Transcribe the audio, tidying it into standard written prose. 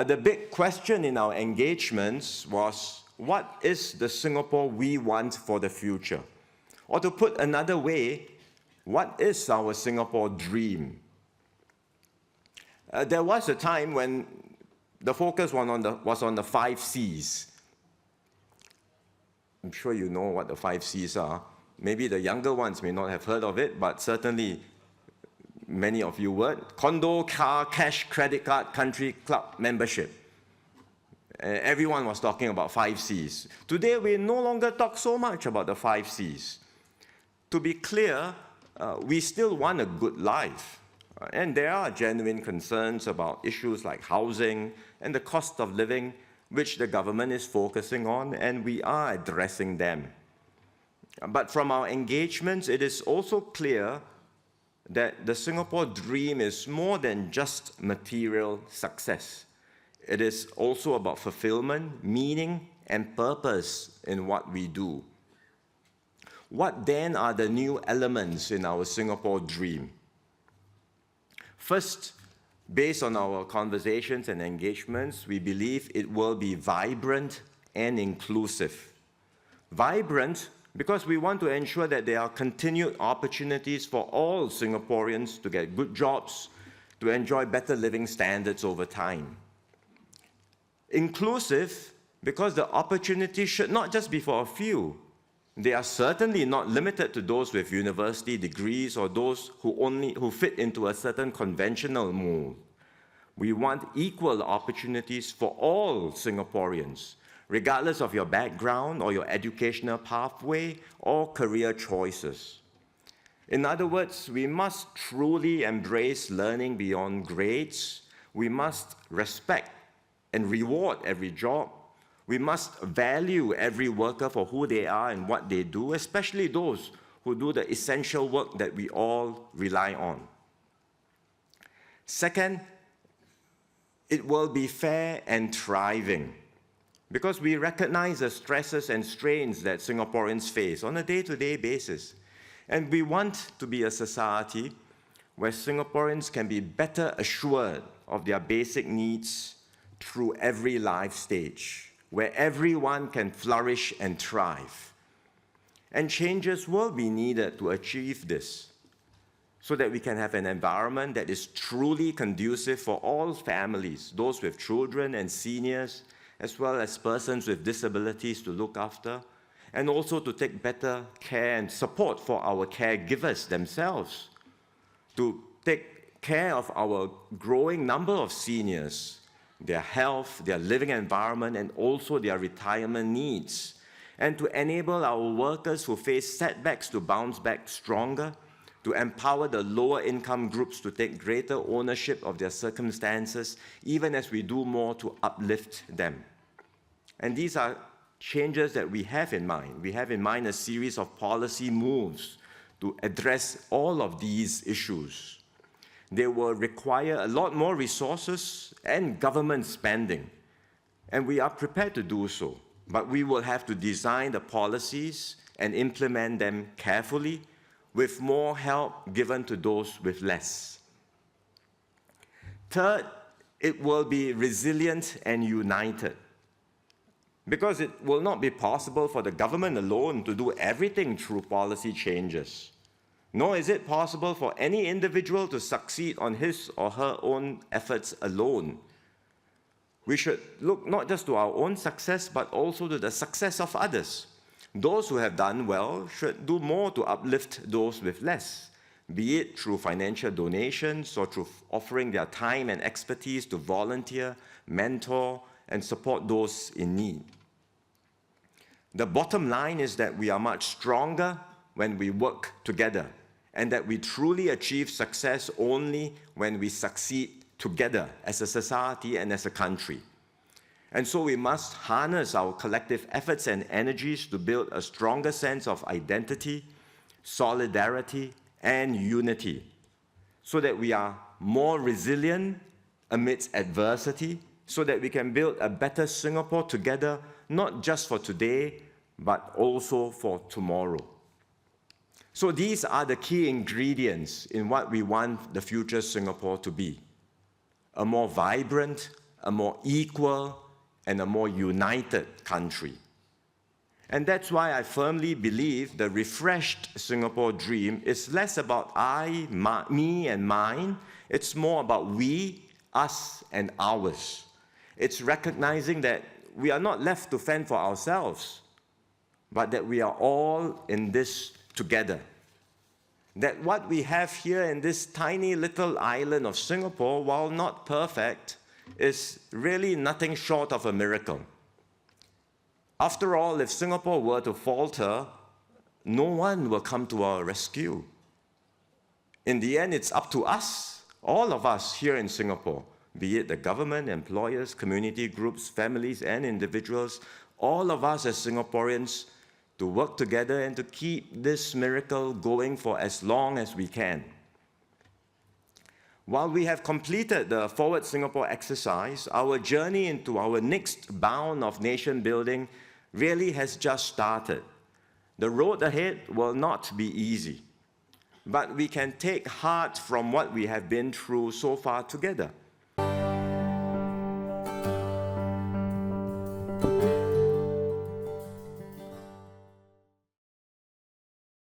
The big question in our engagements was, what is the Singapore we want for the future? Or to put another way, what is our Singapore dream? There was a time when the focus was on the 5 C's. I'm sure you know what the 5 C's are. Maybe the younger ones may not have heard of it, but certainly many of you would. Condo, car, cash, credit card, country club membership. Everyone was talking about 5 C's. Today, we no longer talk so much about the 5 C's. To be clear, we still want a good life. And there are genuine concerns about issues like housing and the cost of living, which the government is focusing on, and we are addressing them. But from our engagements, it is also clear that the Singapore dream is more than just material success. It is also about fulfillment, meaning, and purpose in what we do. What then are the new elements in our Singapore dream? First, based on our conversations and engagements, we believe it will be vibrant and inclusive. Vibrant because we want to ensure that there are continued opportunities for all Singaporeans to get good jobs, to enjoy better living standards over time. Inclusive because the opportunities should not just be for a few. They are certainly not limited to those with university degrees or those who fit into a certain conventional mold. We want equal opportunities for all Singaporeans, regardless of your background or your educational pathway or career choices. In other words, we must truly embrace learning beyond grades. We must respect and reward every job. We must value every worker for who they are and what they do, especially those who do the essential work that we all rely on. Second, it will be fair and thriving, because we recognize the stresses and strains that Singaporeans face on a day-to-day basis. And we want to be a society where Singaporeans can be better assured of their basic needs through every life stage, where everyone can flourish and thrive. And changes will be needed to achieve this, so that we can have an environment that is truly conducive for all families, those with children and seniors, as well as persons with disabilities to look after, and also to take better care and support for our caregivers themselves, to take care of our growing number of seniors, their health, their living environment, and also their retirement needs, and to enable our workers who face setbacks to bounce back stronger, to empower the lower income groups to take greater ownership of their circumstances, even as we do more to uplift them. And these are changes that we have in mind. We have in mind a series of policy moves to address all of these issues. They will require a lot more resources and government spending, and we are prepared to do so. But we will have to design the policies and implement them carefully, with more help given to those with less. Third, it will be resilient and united, because it will not be possible for the government alone to do everything through policy changes. Nor is it possible for any individual to succeed on his or her own efforts alone. We should look not just to our own success, but also to the success of others. Those who have done well should do more to uplift those with less, be it through financial donations or through offering their time and expertise to volunteer, mentor, and support those in need. The bottom line is that we are much stronger when we work together, and that we truly achieve success only when we succeed together as a society and as a country. And so we must harness our collective efforts and energies to build a stronger sense of identity, solidarity, and unity, so that we are more resilient amidst adversity, so that we can build a better Singapore together, not just for today, but also for tomorrow. So these are the key ingredients in what we want the future Singapore to be: a more vibrant, a more equal, and a more united country. And that's why I firmly believe the refreshed Singapore dream is less about I, me, and mine. It's more about we, us, and ours. It's recognizing that we are not left to fend for ourselves, but that we are all in this together. That what we have here in this tiny little island of Singapore, while not perfect, is really nothing short of a miracle. After all, if Singapore were to falter, no one will come to our rescue. In the end, it's up to us, all of us here in Singapore, be it the government, employers, community groups, families, and individuals, all of us as Singaporeans, to work together and to keep this miracle going for as long as we can. While we have completed the Forward Singapore exercise, our journey into our next bound of nation building really has just started. The road ahead will not be easy, but we can take heart from what we have been through so far together.